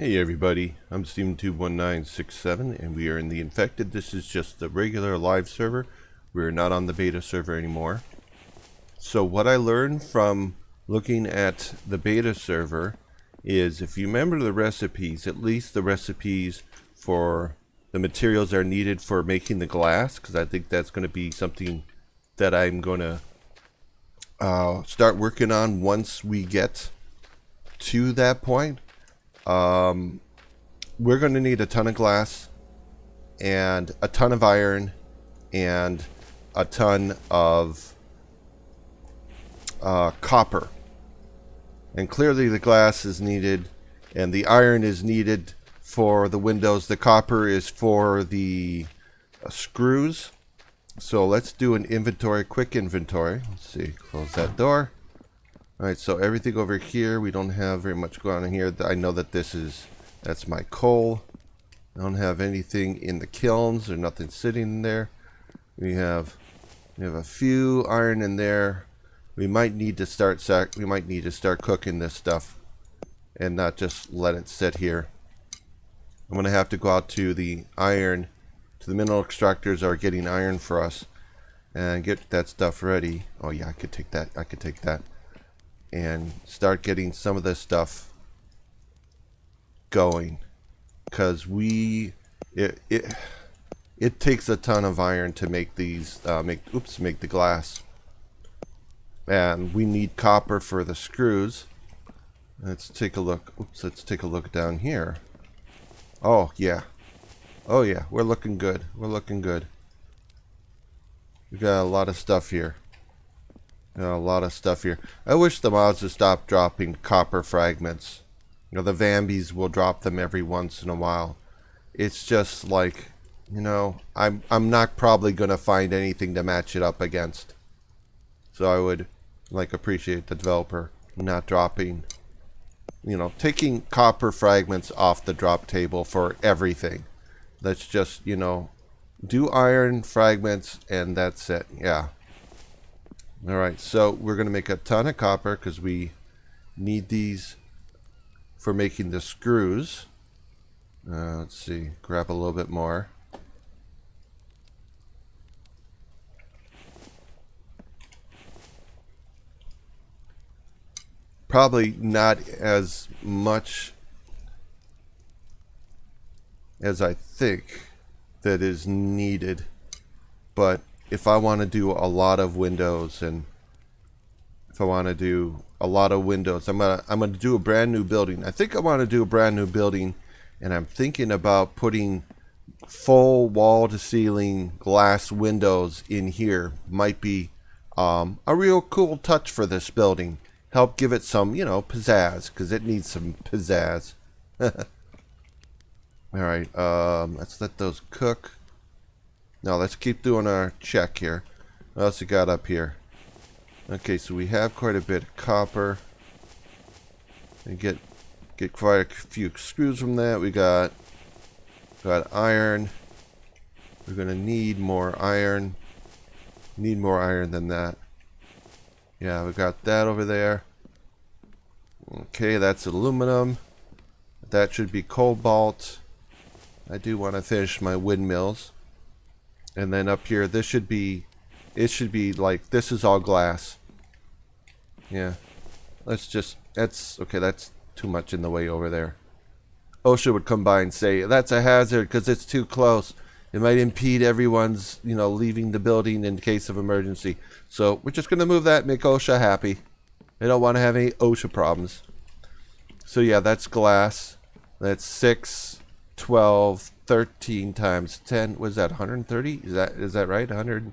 Hey everybody, I'm Steven21967 and we are in the infected. This is just the regular live server. We're not on the beta server anymore. So what I learned from looking at the beta server is if you remember the recipes, at least the recipes for the materials that are needed for making the glass, because I think that's going to be something that I'm going to start working on once we get to that point. We're going to need a ton of glass and a ton of iron and a ton of copper. And clearly the glass is needed and the iron is needed for the windows. The copper is for the screws. So let's do an inventory, quick inventory. Let's see, close that door. Alright, so everything over here, we don't have very much going on here. I know that that's my coal. I don't have anything in the kilns, or nothing sitting in there. We have a few iron in there. We might need to start cooking this stuff and not just let it sit here. I'm gonna have to go out to the mineral extractors are getting iron for us and get that stuff ready. Oh yeah, I could take that. And start getting some of this stuff going, because it takes a ton of iron to make these make the glass, and we need copper for the screws. Let's take a look. Let's take a look down here. Oh yeah, we're looking good. We got a lot of stuff here. I wish the mods would stop dropping copper fragments. You know, the Vambies will drop them every once in a while. It's just like, you know, I'm not probably gonna find anything to match it up against. So I would appreciate the developer not dropping, you know, taking copper fragments off the drop table for everything. Let's just, you know, do iron fragments and that's it. Yeah. Alright, so we're going to make a ton of copper because we need these for making the screws. Let's see, grab a little bit more. Probably not as much as I think that is needed, but if I want to do a lot of windows, and if I want to do a lot of windows, I'm gonna do a brand new building. I think I want to do a brand new building, and I'm thinking about putting full wall to ceiling glass windows in here. Might be a real cool touch for this building. Help give it some, you know, pizzazz, because it needs some pizzazz. All right, let's let those cook. Now let's keep doing our check here. What else we got up here? Okay, so we have quite a bit of copper. And get quite a few screws from that. We got iron. We're gonna need more iron. Need more iron than that. Yeah, we got that over there. Okay, that's aluminum. That should be cobalt. I do want to finish my windmills. And then up here, it should be like, this is all glass. Yeah. That's too much in the way over there. OSHA would come by and say, that's a hazard because it's too close. It might impede everyone's, you know, leaving the building in case of emergency. So we're just going to move that, make OSHA happy. They don't want to have any OSHA problems. So yeah, that's glass. That's 6, 12, 13 times 10. Was that 130? Is that right? 100?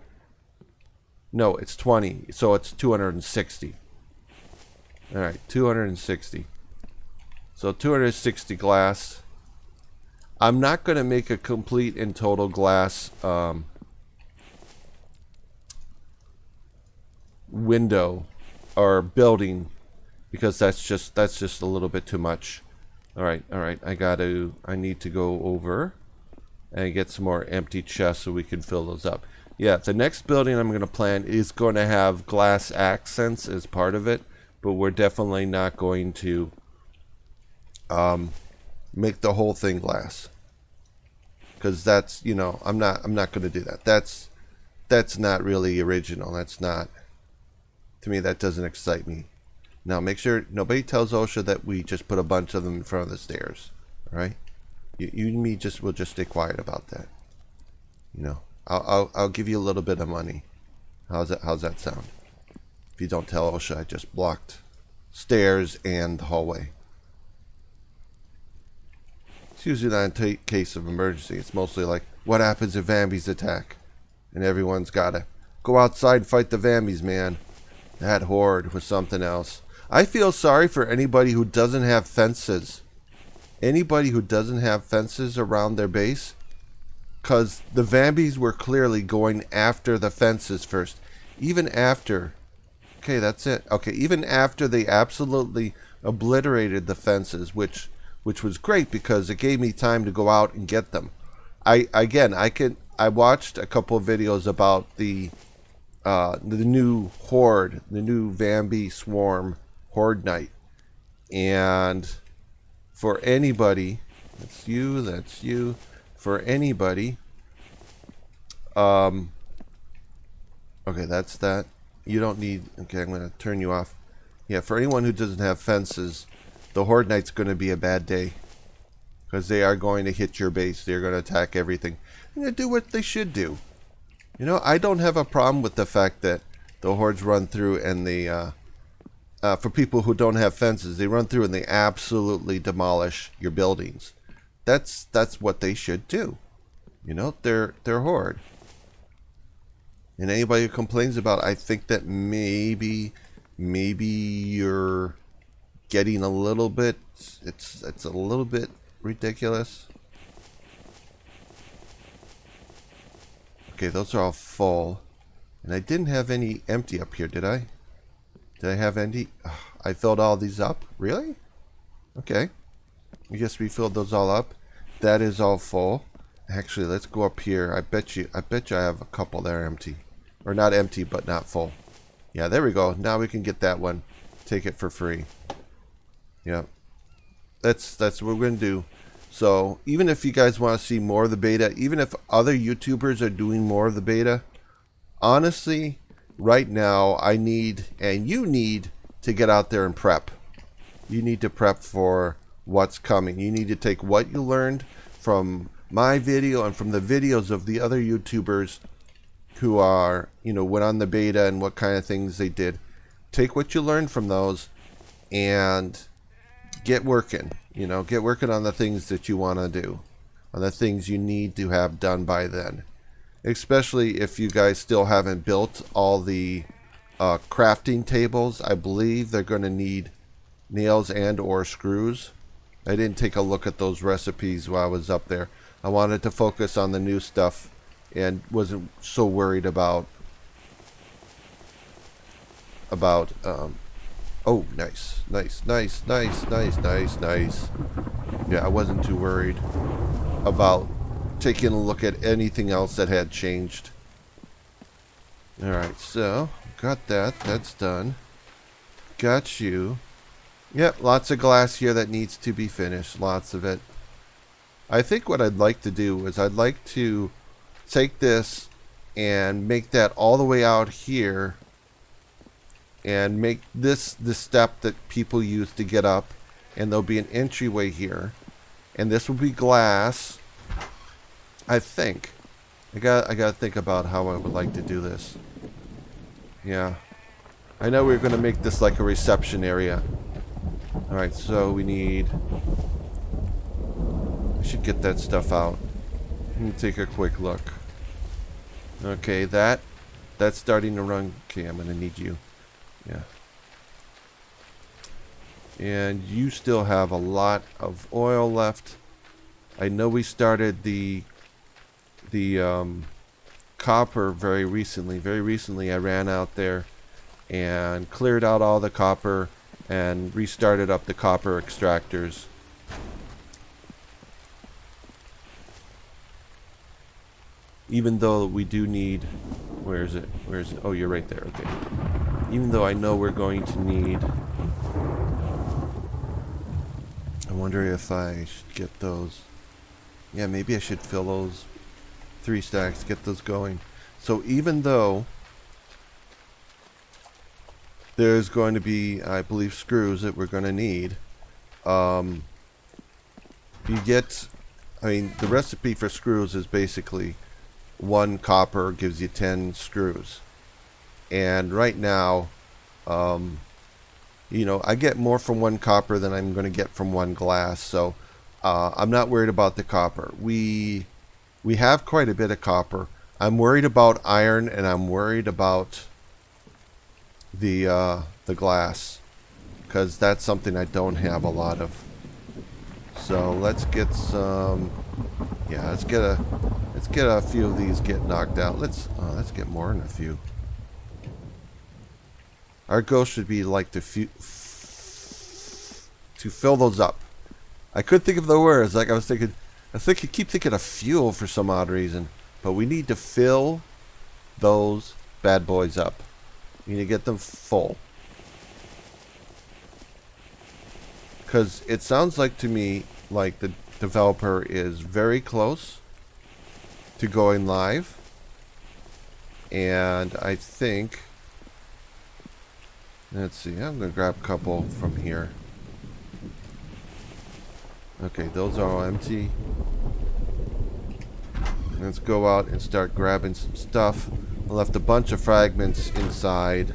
No, it's 20. So it's 260. All right, 260. So 260 glass. I'm not going to make a complete and total glass window or building, because that's just a little bit too much. All right. I need to go over and get some more empty chests so we can fill those up. Yeah, the next building I'm going to plan is going to have glass accents as part of it, but we're definitely not going to make the whole thing glass. Because that's, you know, I'm not going to do that. That's not really original. That's not, to me, that doesn't excite me. Now, make sure nobody tells OSHA that we just put a bunch of them in front of the stairs. All right? You and me will just stay quiet about that. You know, I'll give you a little bit of money. How's that sound? If you don't tell OSHA, I just blocked stairs and the hallway. It's usually not in case of emergency. It's mostly like, what happens if Vambies attack? And everyone's got to go outside and fight the Vambies, man. That horde was something else. I feel sorry for anybody who doesn't have fences. Anybody who doesn't have fences around their base. Because the Vambies were clearly going after the fences first. Even after... Okay, that's it. Okay, even after they absolutely obliterated the fences, which was great because it gave me time to go out and get them. I watched a couple of videos about the new horde, the new Vambi swarm horde night, and for anybody, that's you. For anybody, okay, that's that. You don't need. Okay, I'm going to turn you off. Yeah, for anyone who doesn't have fences, the horde night's going to be a bad day. Because they are going to hit your base. They're going to attack everything. They're going to do what they should do. You know, I don't have a problem with the fact that the hordes run through and they, for people who don't have fences, they run through and they absolutely demolish your buildings. That's what they should do. You know, they're horde. And anybody who complains about, I think that maybe you're getting a little bit, it's a little bit ridiculous. Okay, those are all full. And I didn't have any empty up here, did I? Did I have empty? Oh, I filled all these up? Really? Okay. I guess we filled those all up. That is all full. Actually, let's go up here. I bet you I have a couple that are empty. Or not empty, but not full. Yeah, there we go. Now we can get that one. Take it for free. Yeah. That's what we're going to do. So, even if you guys want to see more of the beta, even if other YouTubers are doing more of the beta, honestly, right now, I need, and you need, to get out there and prep. You need to prep for what's coming. You need to take what you learned from my video and from the videos of the other YouTubers who are, you know, went on the beta and what kind of things they did. Take what you learned from those and get working. You know, get working on the things that you want to do, on the things you need to have done by then. Especially if you guys still haven't built all the crafting tables. I believe they're going to need nails and or screws. I didn't take a look at those recipes while I was up there. I wanted to focus on the new stuff and wasn't so worried about oh, nice. Yeah, I wasn't too worried about taking a look at anything else that had changed. Alright, so got that. That's done. Got you. Yep, lots of glass here that needs to be finished. Lots of it. I think what I'd like to do is I'd like to take this and make that all the way out here and make this the step that people use to get up, and there'll be an entryway here, and this will be glass. I think I gotta think about how I would like to do this. Yeah, I know we're gonna make this like a reception area. Alright, so we need, I should get that stuff out. Let me take a quick look. Okay, that's starting to run. Okay, I'm gonna need you. Yeah. And you still have a lot of oil left. I know we started the copper very recently. Very recently I ran out there and cleared out all the copper and restarted up the copper extractors. Even though we do need, where is it? Oh, you're right there. Okay. Even though I know we're going to need, I wonder if I should get those. Yeah, maybe I should fill those 3 stacks, get those going. So even though there's going to be, I believe, screws that we're going to need, you get, I mean, the recipe for screws is basically 1 copper gives you 10 screws. And right now, you know, I get more from 1 copper than I'm going to get from 1 glass. So I'm not worried about the copper. We have quite a bit of copper. I'm worried about iron, and I'm worried about the glass, because that's something I don't have a lot of. So let's get some. Yeah, let's get a few of these get knocked out. Let's get more than a few. Our goal should be like to fill those up. I could think of the words. Like I keep thinking of fuel for some odd reason. But we need to fill those bad boys up. We need to get them full. Because it sounds like to me like the developer is very close to going live. And I think, let's see, I'm going to grab a couple from here. Okay, those are all empty. Let's go out and start grabbing some stuff. I left a bunch of fragments inside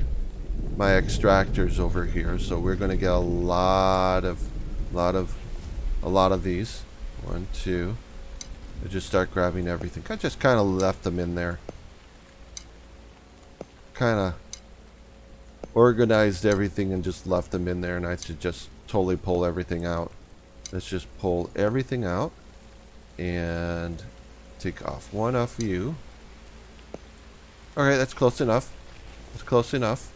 my extractors over here, so we're going to get a lot of these. 1, 2. I just start grabbing everything. I just kind of left them in there. Kind of organized everything and just left them in there, and I should just totally pull everything out. Let's just pull everything out and take off 1 off you. Alright, that's close enough. That's close enough.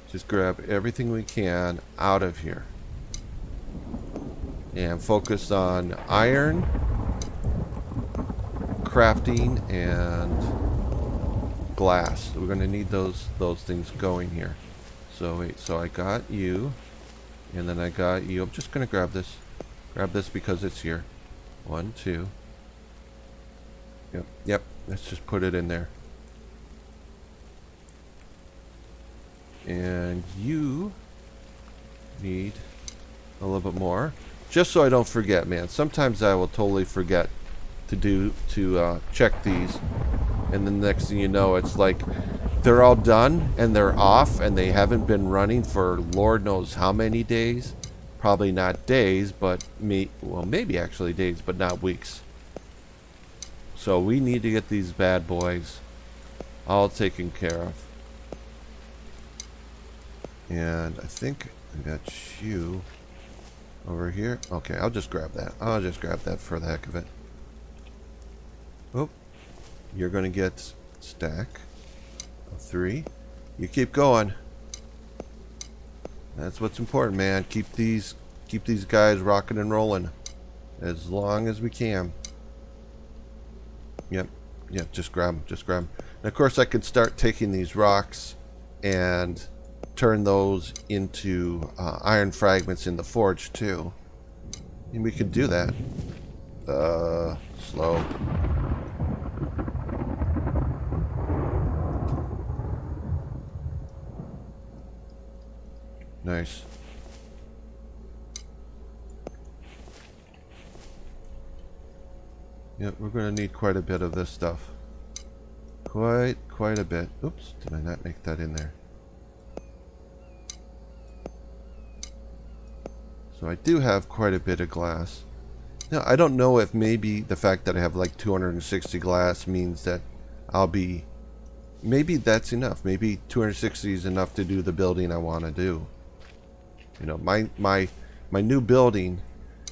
Just grab everything we can out of here. And focus on iron, crafting, and glass. We're going to need those things going here. So wait, so I got you. And then I got you. I'm just going to grab this. Grab this because it's here. 1, 2. Yep. Let's just put it in there. And you need a little bit more. Just so I don't forget, man. Sometimes I will totally forget to check these. And the next thing you know, it's like they're all done and they're off and they haven't been running for Lord knows how many days. Probably not days, but maybe actually days, but not weeks. So we need to get these bad boys all taken care of. And I think I got you over here. Okay, I'll just grab that. I'll just grab that for the heck of it. Oh, you're going to get stack of 3. You keep going. That's what's important, man. Keep these guys rocking and rolling as long as we can. Yep, just grab them. And of course I could start taking these rocks and turn those into iron fragments in the forge too. And we could do that. Slow. Nice. Yep, we're going to need quite a bit of this stuff. Quite a bit. Oops, did I not make that in there? So I do have quite a bit of glass. Now, I don't know if maybe the fact that I have like 260 glass means that I'll be... Maybe that's enough. Maybe 260 is enough to do the building I want to do. You know, my new building,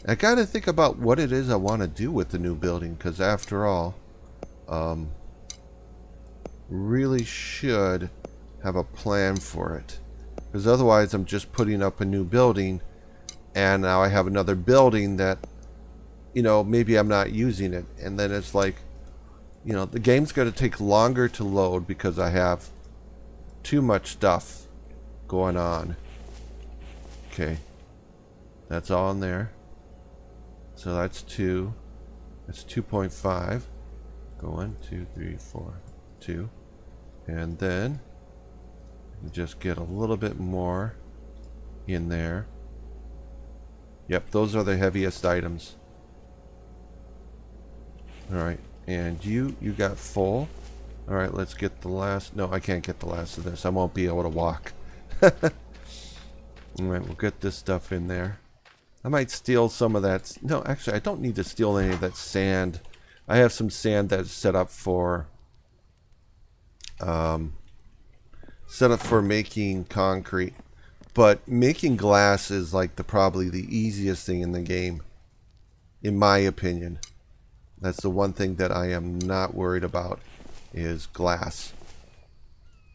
I gotta think about what it is I want to do with the new building, because after all, really should have a plan for it. Because otherwise I'm just putting up a new building, and now I have another building that, you know, maybe I'm not using it. And then it's like, you know, the game's going to take longer to load because I have too much stuff going on. Okay. That's all in there. So that's 2. That's 2.5. Go 1, 2, 3, 4, 2. And then we just get a little bit more in there. Yep, those are the heaviest items. Alright, and you got full. Alright, let's get the last. No, I can't get the last of this. I won't be able to walk. Alright, we'll get this stuff in there. I might steal some of that. No, actually, I don't need to steal any of that sand. I have some sand that's set up for making concrete. But making glass is like probably the easiest thing in the game, in my opinion. That's the one thing that I am not worried about is glass.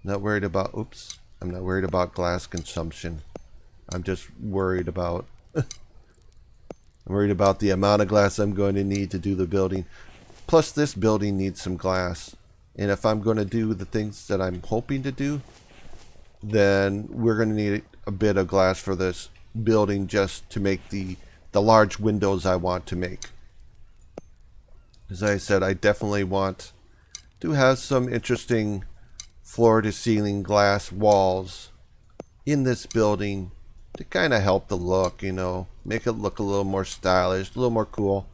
Not worried about, oops, I'm not worried about glass consumption. I'm just worried about I'm worried about the amount of glass I'm going to need to do the building. Plus this building needs some glass. And if I'm going to do the things that I'm hoping to do, then we're going to need a bit of glass for this building just to make the large windows I want to make. As I said, I definitely want to have some interesting floor-to-ceiling glass walls in this building to kind of help the look, you know, make it look a little more stylish, a little more cool,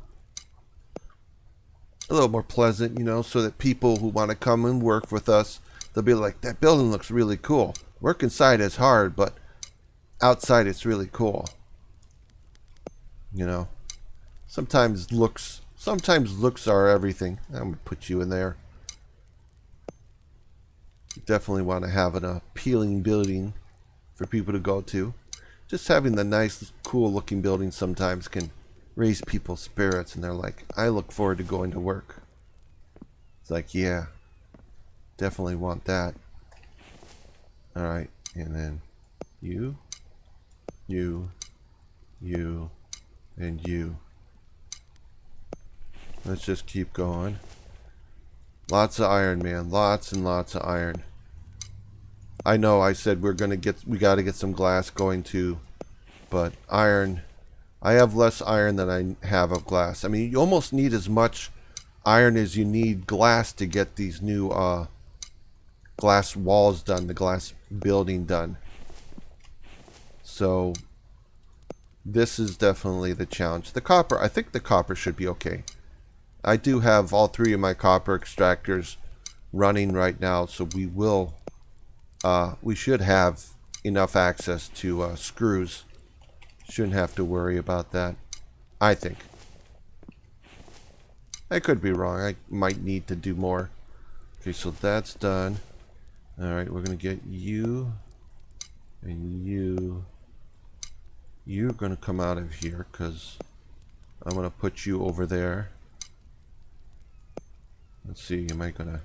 a little more pleasant, you know, so that people who want to come and work with us, they'll be like, that building looks really cool. Work inside is hard, but outside it's really cool. You know, sometimes looks are everything. I'm going to put you in there. You definitely want to have an appealing building for people to go to. Just having the nice, cool looking building sometimes can raise people's spirits, and they're like, I look forward to going to work. It's like, yeah, definitely want that. Alright, and then you, and you. Let's just keep going. Lots of iron, man. Lots and lots of iron. I know I said we got to get some glass going too, but iron, I have less iron than I have of glass. I mean, you almost need as much iron as you need glass to get these new glass walls done, the glass building done. So this is definitely the challenge. The copper, I think the copper should be okay. I do have all 3 of my copper extractors running right now, so we should have enough access to screws. Shouldn't have to worry about that, I think. I could be wrong. I might need to do more. Okay, so that's done. Alright, we're going to get you and you. You're going to come out of here because I'm going to put you over there. Let's see, am I going to...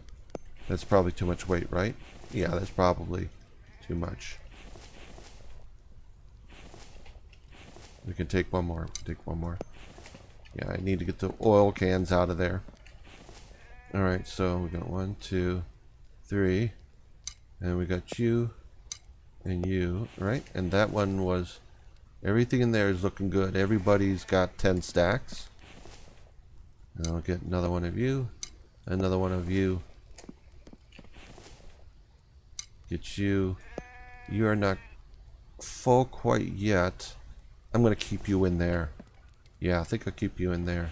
That's probably too much weight, right? Yeah, that's probably too much. We can take one more. Take one more. Yeah, I need to get the oil cans out of there. Alright, so we got 1, 2, 3. And we got you and you, right? And that one was... Everything in there is looking good. Everybody's got 10 stacks. And I'll get another one of you. Another one of you. Get you. You are not full quite yet. I'm going to keep you in there. Yeah, I think I'll keep you in there.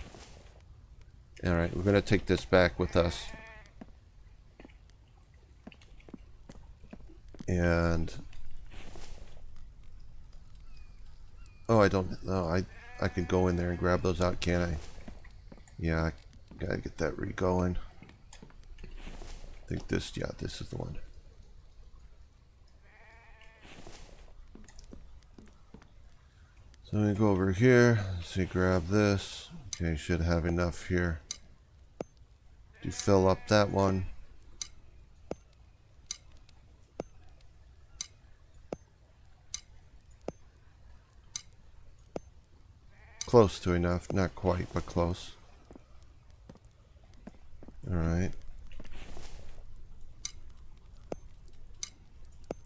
Alright, we're going to take this back with us. And... Oh, I don't know. I could go in there and grab those out, can't I? Yeah, I gotta get that re-going. I think this, yeah, this is the one. So I'm gonna go over here. Let's see, grab this. Okay, should have enough here to fill up that one. Close to enough, not quite, but close. Alright.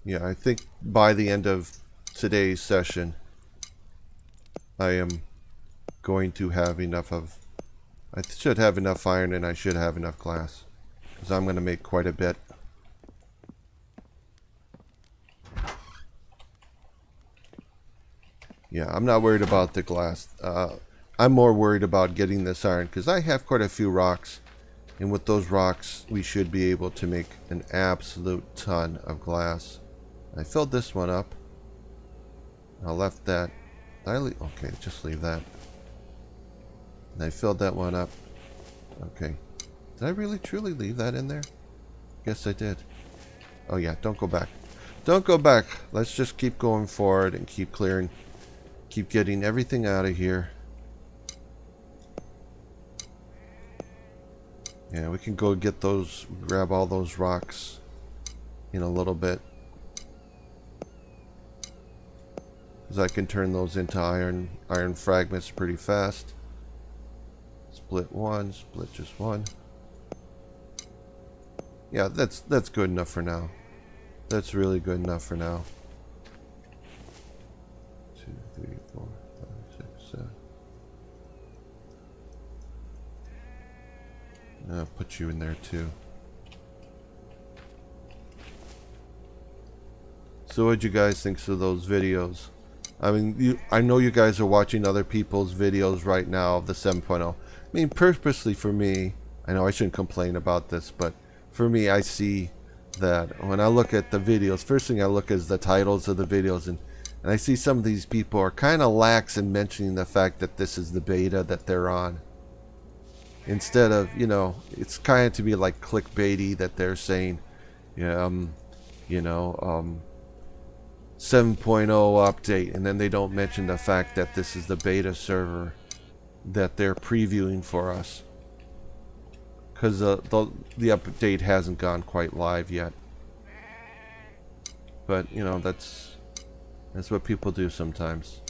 Yeah, I think by the end of today's session, I am going to have enough of... I should have enough iron and I should have enough glass. Because I'm going to make quite a bit. Yeah, I'm not worried about the glass. I'm more worried about getting this iron. Because I have quite a few rocks. And with those rocks, we should be able to make an absolute ton of glass. I filled this one up. I left that. Okay, just leave that. And I filled that one up. Okay. Did I really truly leave that in there? Guess I did. Oh yeah, don't go back. Don't go back. Let's just keep going forward and keep clearing. Keep getting everything out of here. Yeah, we can go get those, grab all those rocks in a little bit. Because I can turn those into iron fragments pretty fast. Split one, split just one. Yeah, that's good enough for now. That's really good enough for now. 2, 3, 4, 5, 6, 7. I'll put you in there too. So what'd you guys think of those videos? I mean, I know you guys are watching other people's videos right now of the 7.0. I mean, purposely for me, I know I shouldn't complain about this, but for me, I see that when I look at the videos, first thing I look is the titles of the videos, and I see some of these people are kind of lax in mentioning the fact that this is the beta that they're on. Instead of, you know, it's kind of to be like clickbaity that they're saying, yeah, 7.0 update, and then they don't mention the fact that this is the beta server that they're previewing for us, because the update hasn't gone quite live yet. But you know, that's what people do sometimes.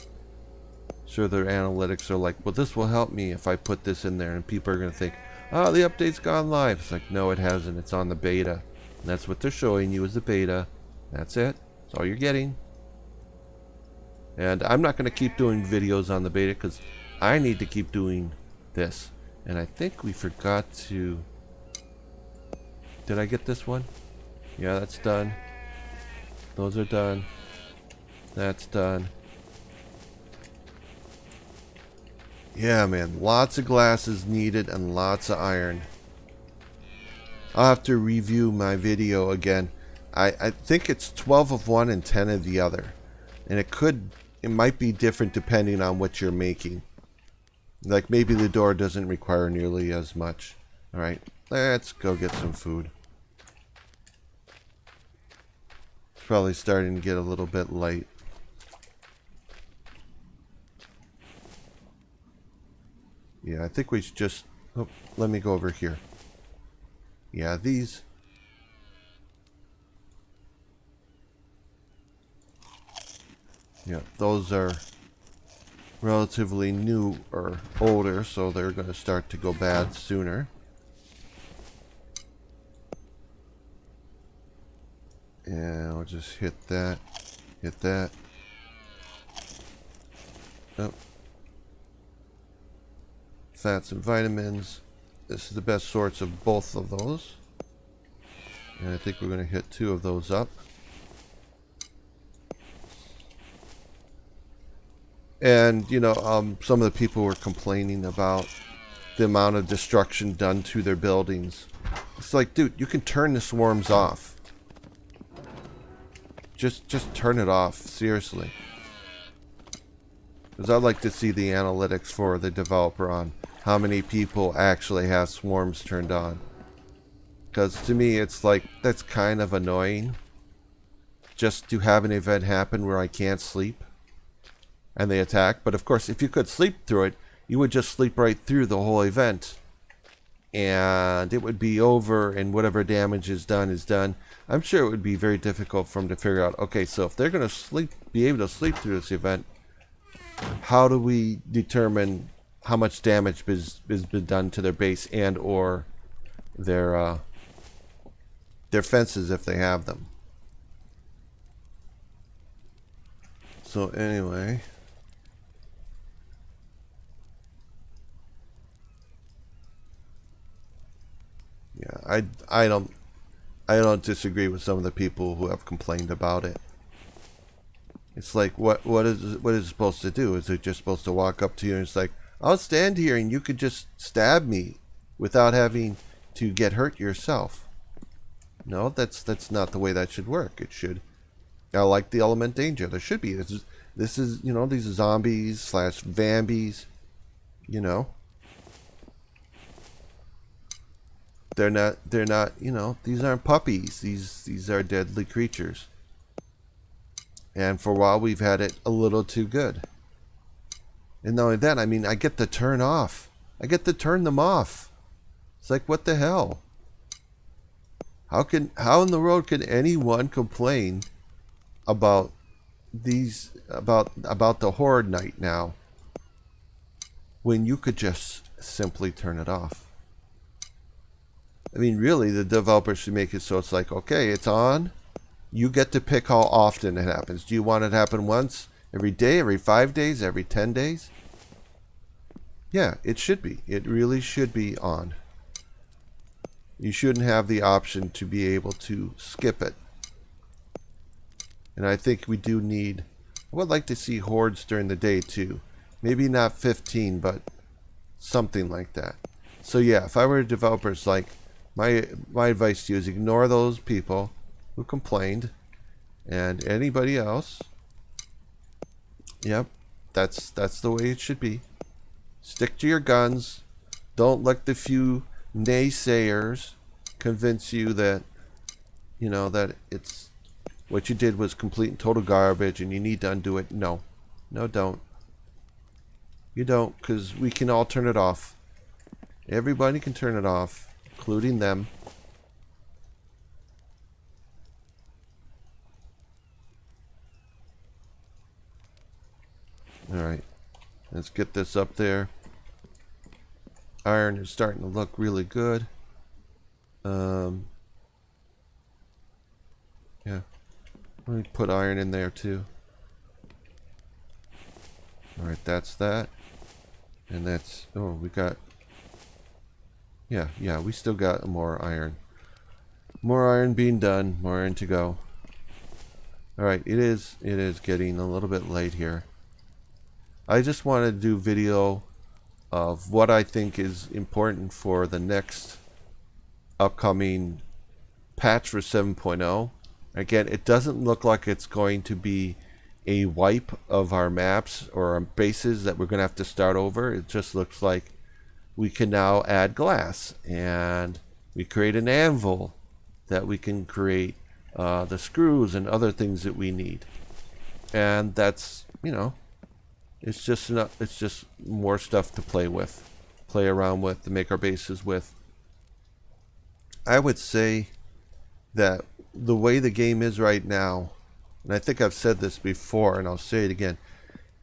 Sure, their analytics are like, well, this will help me if I put this in there, and people are going to think, oh, the update's gone live. It's like, no, it hasn't. It's on the beta, and that's what they're showing you is the beta. That's it. That's all you're getting. And I'm not going to keep doing videos on the beta because I need to keep doing this. And I think we forgot to... Did I get this one? Yeah, that's done. Those are done. That's done. Yeah, man. Lots of glasses needed and lots of iron. I'll have to review my video again. I think it's 12 of one and 10 of the other. And it might be different depending on what you're making. Like maybe the door doesn't require nearly as much. Alright, let's go get some food. It's probably starting to get a little bit late. Yeah, I think we should just... Oh, let me go over here. Yeah, these... Yeah, those are relatively new or older, so they're going to start to go bad sooner. And I'll just hit that, hit that. Oh. Fats and vitamins. This is the best sorts of both of those. And I think we're going to hit 2 of those up. And, you know, some of the people were complaining about the amount of destruction done to their buildings. It's like, dude, you can turn the swarms off. Just turn it off, seriously. Because I'd like to see the analytics for the developer on how many people actually have swarms turned on. Because to me, it's like, that's kind of annoying. Just to have an event happen where I can't sleep. And they attack. But of course, if you could sleep through it, you would just sleep right through the whole event. And it would be over, and whatever damage is done is done. I'm sure it would be very difficult for them to figure out, okay, so if they're going to be able to sleep through this event, how do we determine how much damage has been done to their base and or their fences if they have them? So anyway... I don't disagree with some of the people who have complained about it. It's like, what is it supposed to do? Is it just supposed to walk up to you and it's like, I'll stand here and you could just stab me without having to get hurt yourself? No, that's not the way that should work. It should. I like the element danger. There should be. This is you know, these zombies / vambies. You know, they're not. You know, these aren't puppies. These are deadly creatures. And for a while, we've had it a little too good. And not only that, I mean, I get to turn off. I get to turn them off. It's like, what the hell? How in the world can anyone complain about these about the Horde Night now when you could just simply turn it off? I mean, really, the developers should make it so it's like, okay, it's on. You get to pick how often it happens. Do you want it to happen once, every day, every 5 days, every 10 days? Yeah, it should be. It really should be on. You shouldn't have the option to be able to skip it. And I think we do need... I would like to see hordes during the day too. Maybe not 15, but something like that. So yeah, if I were developers, like, my advice to you is ignore those people who complained, and anybody else. Yep, that's the way it should be. Stick to your guns. Don't let the few naysayers convince you that, you know, that it's what you did was complete and total garbage and you need to undo it. No, don't. You don't, because we can all turn it off. Everybody can turn it off, including them. Alright, let's get this up there. Iron is starting to look really good. Yeah, let me put iron in there too. Alright, that's that. And that's, oh, we got, yeah, we still got more iron. More iron being done, more iron to go. Alright, it is getting a little bit late here. I just wanted to do video of what I think is important for the next upcoming patch for 7.0. Again, it doesn't look like it's going to be a wipe of our maps or our bases that we're going to have to start over. It just looks like we can now add glass, and we create an anvil that we can create the screws and other things that we need. And that's, you know, it's just more stuff to play with, play around with, to make our bases with. I would say that the way the game is right now, and I think I've said this before and I'll say it again,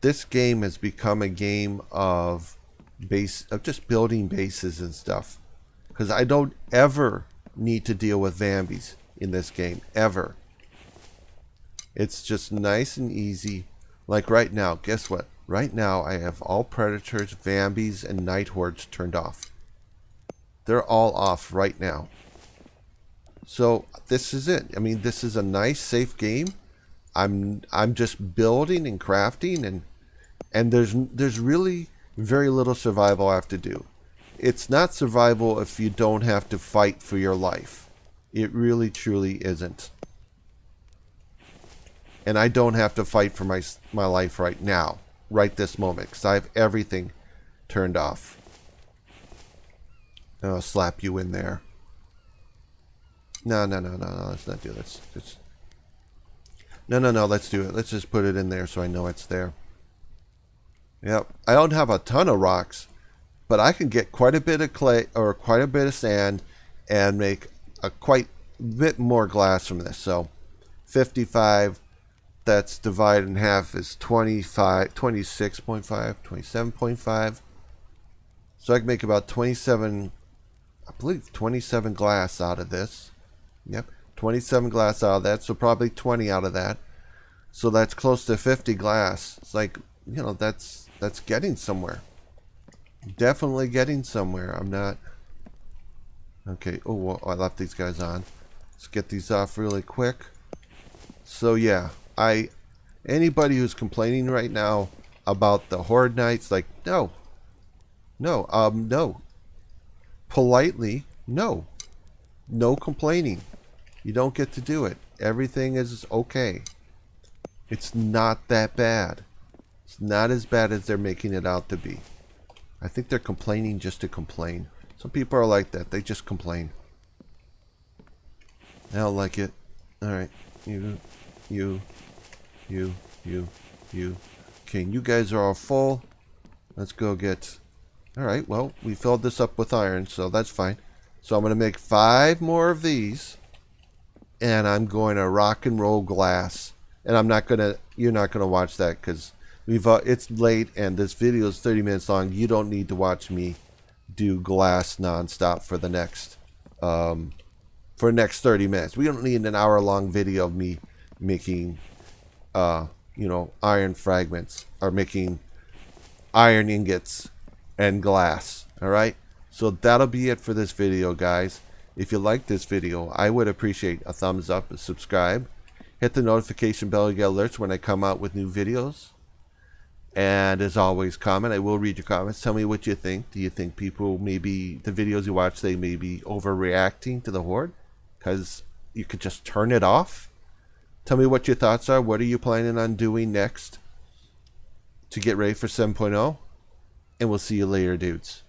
this game has become a game of just building bases and stuff. Because I don't ever need to deal with zombies in this game, ever. It's just nice and easy. Like right now, guess what? Right now I have all predators, zombies, and night hordes turned off. They're all off right now. So this is it. I mean, this is a nice, safe game. I'm just building and crafting, and there's really very little survival I have to do. It's not survival if you don't have to fight for your life. It really, truly isn't. And I don't have to fight for my life right now, right this moment, because I have everything turned off. I'll slap you in there. No, let's not do this. No, let's do it. Let's just put it in there so I know it's there. Yep. I don't have a ton of rocks, but I can get quite a bit of clay or quite a bit of sand and make a quite bit more glass from this. So 55, that's divided in half, is 26.5, 27.5. So I can make about 27, I believe 27 glass out of this. Yep, 27 glass out of that, so probably 20 out of that. So that's close to 50 glass. It's like, you know, that's getting somewhere. Definitely getting somewhere. I'm not Okay. Oh, well, I left these guys on. Let's get these off really quick. So yeah, anybody who's complaining right now about the Horde Nights, like, no. No. Politely, no. No complaining. You don't get to do it. Everything is okay. It's not that bad. It's not as bad as they're making it out to be. I think they're complaining just to complain. Some people are like that. They just complain. I don't like it. Alright. You. Okay, you guys are all full. Let's go get... Alright, well, we filled this up with iron, so that's fine. So I'm going to make 5 more of these. And I'm going to rock and roll glass. And I'm not going to... You're not going to watch that because it's late and this video is 30 minutes long. You don't need to watch me do glass nonstop for the next... for the next 30 minutes. We don't need an hour-long video of me making, iron fragments or making iron ingots and glass. All right? So that'll be it for this video, guys. If you like this video, I would appreciate a thumbs up, a subscribe. Hit the notification bell to get alerts when I come out with new videos. And as always, comment. I will read your comments. Tell me what you think. Do you think people, maybe the videos you watch, they may be overreacting to the Horde? Because you could just turn it off. Tell me what your thoughts are. What are you planning on doing next to get ready for 7.0? And we'll see you later, dudes.